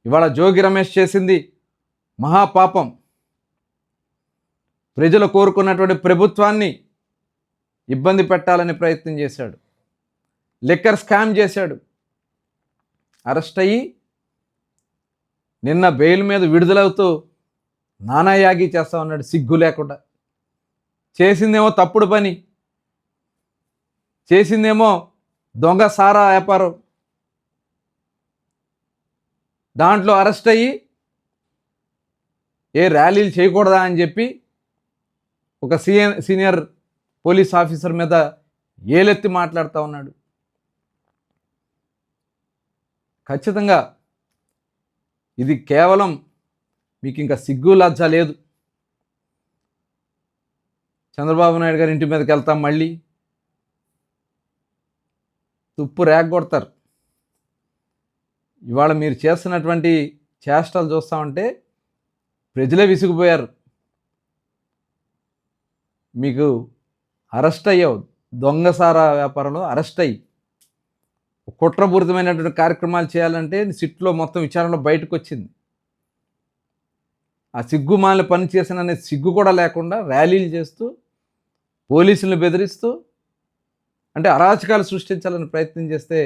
ఇవాళ జోగి రమేష్ చేసింది మహాపాపం. ప్రజలు కోరుకున్నటువంటి ప్రభుత్వాన్ని ఇబ్బంది పెట్టాలని ప్రయత్నం చేశాడు. లిక్కర్ స్కామ్ చేశాడు. అరెస్ట్ అయ్యి నిన్న బెయిల్ మీద విడుదలవుతూ నానాయాగి చేస్తా ఉన్నాడు సిగ్గు లేకుండా. చేసిందేమో తప్పుడు పని, చేసిందేమో దొంగ సారా వ్యాపారం. దాంట్లో అరెస్ట్ అయ్యి ఏ ర్యాలీలు చేయకూడదా అని చెప్పి ఒక సీనియర్ పోలీస్ ఆఫీసర్ మీద ఏలెత్తి మాట్లాడుతూ ఉన్నాడు. ఖచ్చితంగా ఇది కేవలం మీకు ఇంకా సిగ్గు లజ్జ లేదు. చంద్రబాబు నాయుడు గారి ఇంటి మీదకి వెళ్తాం, మళ్ళీ తుప్పు రేగొడతారు. ఇవాళ మీరు చేస్తున్నటువంటి చేష్టలు చూస్తామంటే ప్రజలే విసిగిపోయారు. మీకు అరెస్ట్ అయ్యావు, దొంగసారా వ్యాపారంలో అరెస్ట్ అయ్యి కుట్రపూరితమైనటువంటి కార్యక్రమాలు చేయాలంటే సిట్లో మొత్తం విచారణలో బయటకు వచ్చింది. ఆ సిగ్గుమాలిన పని చేసిన సిగ్గు కూడా లేకుండా ర్యాలీలు చేస్తూ పోలీసులను బెదిరిస్తూ అంటే అరాచకాలు సృష్టించాలని ప్రయత్నం చేస్తే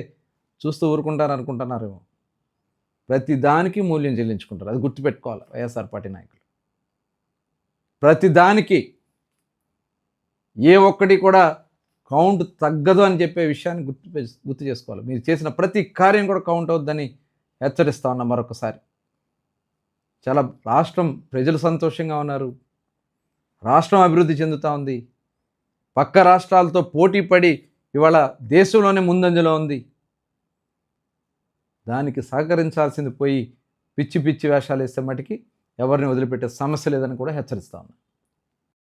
చూస్తూ ఊరుకుంటారు అనుకుంటున్నారేమో. ప్రతి దానికి మూల్యం చెల్లించుకుంటారు. అది గుర్తుపెట్టుకోవాలి వైఎస్ఆర్ పార్టీ నాయకులు. ప్రతి దానికి ఏ ఒక్కటి కూడా కౌంట్ తగ్గదు అని చెప్పే విషయాన్ని గుర్తు చేసుకోవాలి. మీరు చేసిన ప్రతి కార్యం కూడా కౌంట్ అవుద్దని హెచ్చరిస్తా ఉన్నా మరొకసారి. చాలా రాష్ట్రం ప్రజలు సంతోషంగా ఉన్నారు. రాష్ట్రం అభివృద్ధి చెందుతూ ఉంది. పక్క రాష్ట్రాలతో పోటీ పడి ఇవాళ దేశంలోనే ముందంజలో ఉంది. దానికి సహకరించాల్సింది పోయి పిచ్చి పిచ్చి వేషాలు వేస్తే మటుకి ఎవరిని వదిలిపెట్టే సమస్య లేదని కూడా హెచ్చరిస్తా ఉన్నా.